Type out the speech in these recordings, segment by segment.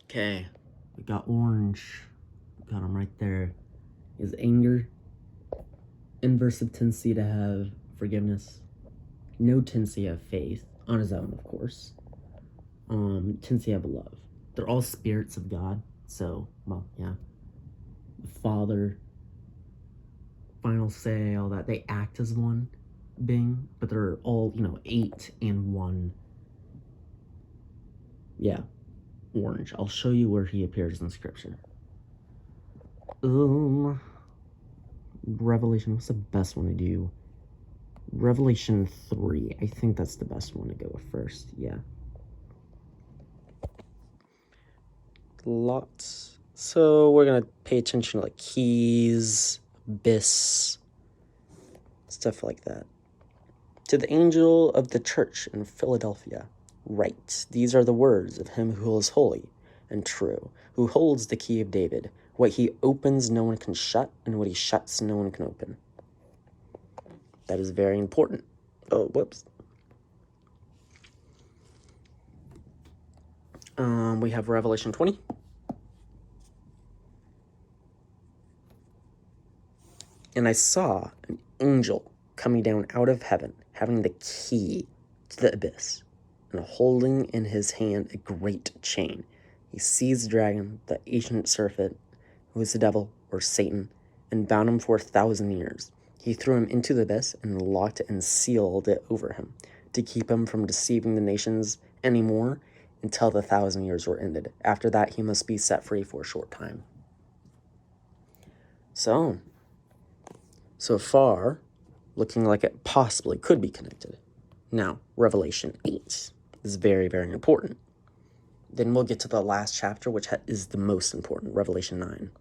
Okay, we got orange. We got him right there. Is anger. Inverse of tendency to have forgiveness. No tendency to have faith. On his own, of course. Tendency to have love. They're all spirits of God. So, well, yeah. The Father, final say, all that. They act as one being, but they're all, 8 and 1. Yeah. Orange. I'll show you where he appears in scripture. Revelation, what's the best one to do? Revelation 3. I think that's the best one to go with first. Yeah. Lots. So we're gonna pay attention to like keys, abyss, stuff like that. To the angel of the church in Philadelphia, write, these are the words of him who is holy and true, who holds the key of David. What he opens, no one can shut, and what he shuts, no one can open. That is very important. Oh, whoops. We have Revelation 20. And I saw an angel coming down out of heaven, having the key to the abyss, and holding in his hand a great chain. He seized the dragon, the ancient serpent, who is the devil, or Satan, and bound him for 1,000 years. He threw him into the abyss and locked it and sealed it over him, to keep him from deceiving the nations any more until the 1,000 years were ended. After that, he must be set free for a short time. So far, looking like it possibly could be connected. Now, Revelation 8 is very, very important. Then we'll get to the last chapter, which is the most important, Revelation 9.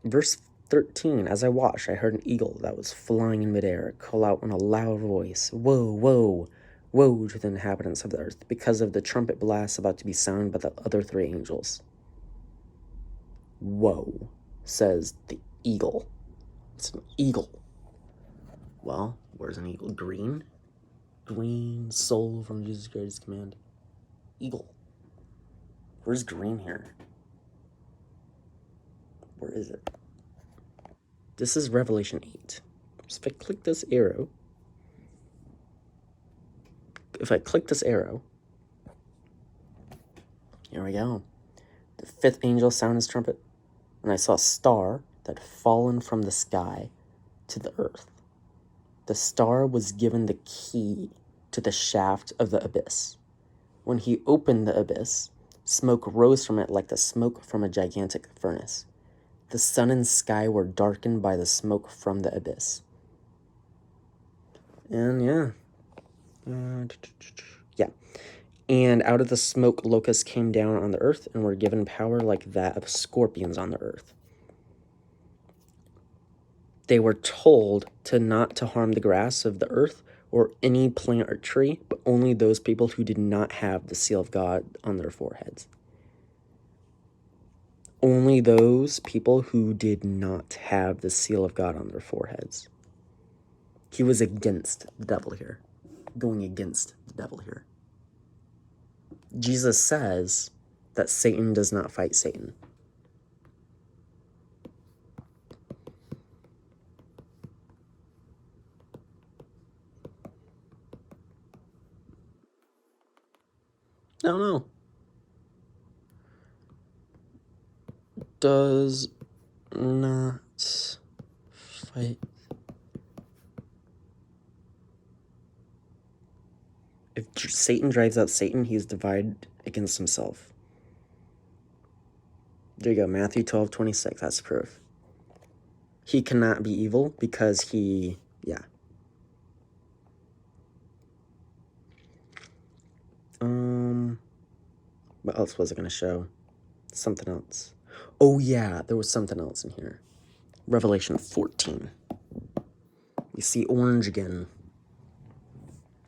Verse 13, as I watched, I heard an eagle that was flying in midair call out in a loud voice, "Woe, woe, woe to the inhabitants of the earth, because of the trumpet blast about to be sounded by the other 3 angels." Woe, says the eagle. It's an eagle. Well, where's an eagle? Green? Green soul from Jesus' greatest command. Eagle. Where's green here? Where is it? This is Revelation 8. So if I click this arrow, here we go. The 5th angel sounded his trumpet, and I saw a star that had fallen from the sky to the earth. The star was given the key to the shaft of the abyss. When he opened the abyss, smoke rose from it like the smoke from a gigantic furnace. The sun and sky were darkened by the smoke from the abyss. And yeah. And out of the smoke, locusts came down on the earth and were given power like that of scorpions on the earth. They were told not to harm the grass of the earth or any plant or tree, but only those people who did not have the seal of God on their foreheads. Only those people who did not have the seal of God on their foreheads. He was against the devil here. Going against the devil here. Jesus says that Satan does not fight Satan. No. Does not fight. If Satan drives out Satan, he's divided against himself. There you go, Matthew 12:26, that's proof. He cannot be evil because he, what else was I going to show? Something else. Oh yeah, there was something else in here. Revelation 14. We see orange again.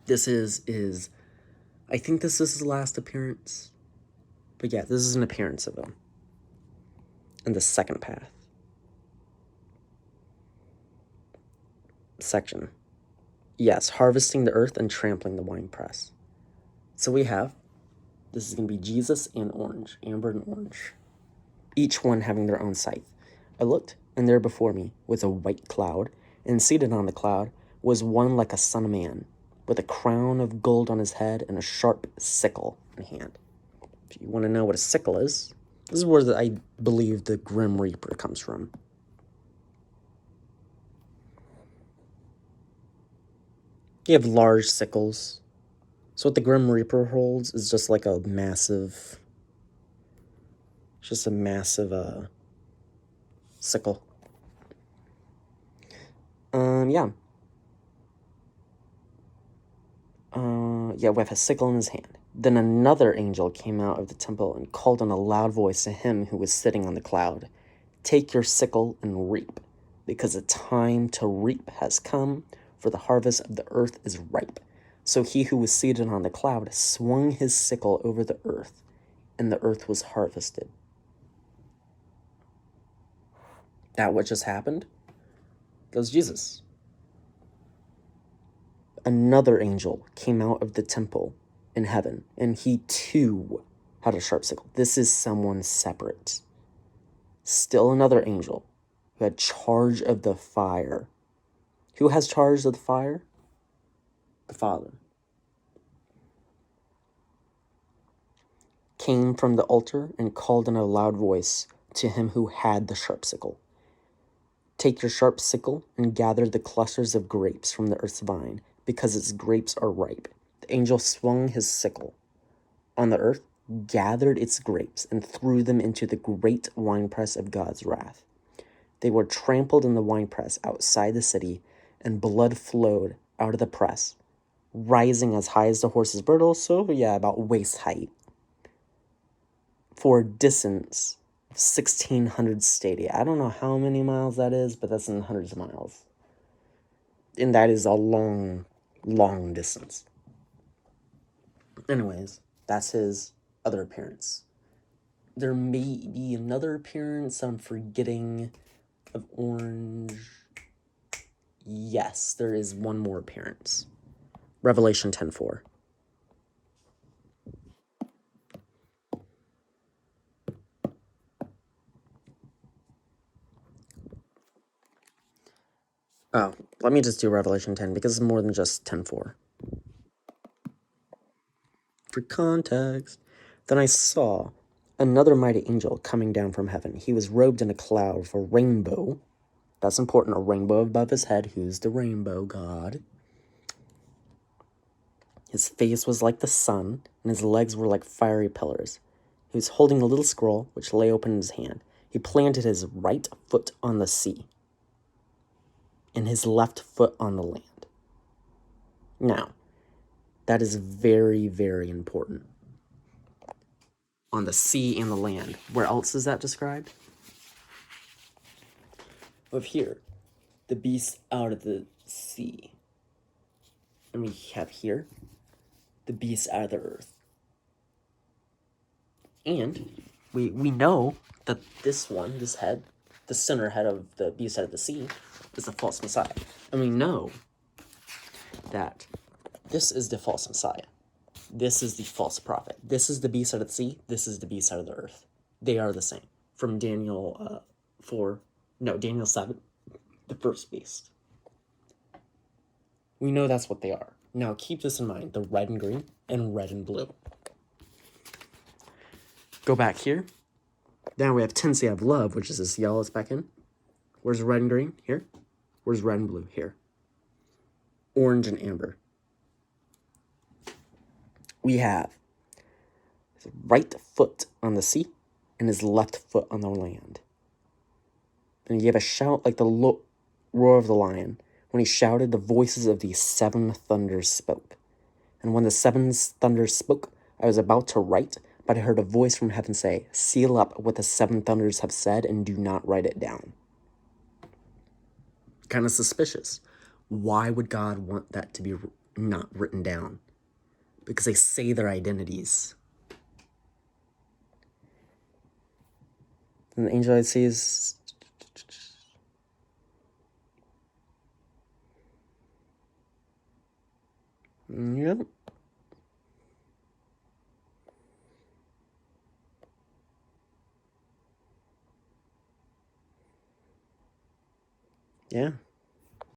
This is I think this is his last appearance. But yeah, this is an appearance of him. In the second path. Section. Yes, harvesting the earth and trampling the winepress. So we have, this is going to be Jesus and orange, amber and orange, each one having their own scythe. I looked, and there before me was a white cloud, and seated on the cloud was one like a son of man, with a crown of gold on his head and a sharp sickle in hand. If you want to know what a sickle is, this is where I believe the Grim Reaper comes from. You have large sickles. So what the Grim Reaper holds is just like a massive, sickle. Yeah. With a sickle in his hand. Then another angel came out of the temple and called in a loud voice to him who was sitting on the cloud, "Take your sickle and reap, because the time to reap has come, for the harvest of the earth is ripe." So he who was seated on the cloud swung his sickle over the earth, and the earth was harvested. That what just happened? That was Jesus. Another angel came out of the temple in heaven, and he too had a sharp sickle. This is someone separate. Still another angel who had charge of the fire. Who has charge of the fire? The Father. Came from the altar and called in a loud voice to him who had the sharp sickle. "Take your sharp sickle and gather the clusters of grapes from the earth's vine, because its grapes are ripe." The angel swung his sickle on the earth, gathered its grapes, and threw them into the great winepress of God's wrath. They were trampled in the winepress outside the city, and blood flowed out of the press, rising as high as the horse's bridle, so about waist height, for a distance of 1,600 stadia. I don't know how many miles that is, but that's in hundreds of miles. And that is a long, long distance. Anyways, that's his other appearance. There may be another appearance I'm forgetting of orange. Yes, there is one more appearance. Revelation 10:4. Oh, let me just do Revelation 10 because it's more than just 10:4. For context, then I saw another mighty angel coming down from heaven. He was robed in a cloud of a rainbow. That's important, a rainbow above his head. Who's the rainbow god? His face was like the sun, and his legs were like fiery pillars. He was holding a little scroll, which lay open in his hand. He planted his right foot on the sea, and his left foot on the land. Now, that is very, very important. On the sea and the land. Where else is that described? Of here, the beast out of the sea. And we have here, the beast out of the earth. And we know that this one, this head, the center head of the beast out of the sea, is the false Messiah. And we know that this is the false Messiah. This is the false prophet. This is the beast out of the sea. This is the beast out of the earth. They are the same. From Daniel 7, the first beast. We know that's what they are. Now keep this in mind, the red and green and red and blue. Go back here. Now we have Tensei of Love, which is this yellow that's back in. Where's red and green? Here. Where's red and blue? Here. Orange and amber. We have his right foot on the sea and his left foot on the land. And he gave a shout like the roar of the lion. When he shouted, the voices of the seven thunders spoke. And when the seven thunders spoke, I was about to write, but I heard a voice from heaven say, "Seal up what the seven thunders have said and do not write it down." Kind of suspicious. Why would God want that to be not written down? Because they say their identities. And the angel I see is... Yep. Yeah.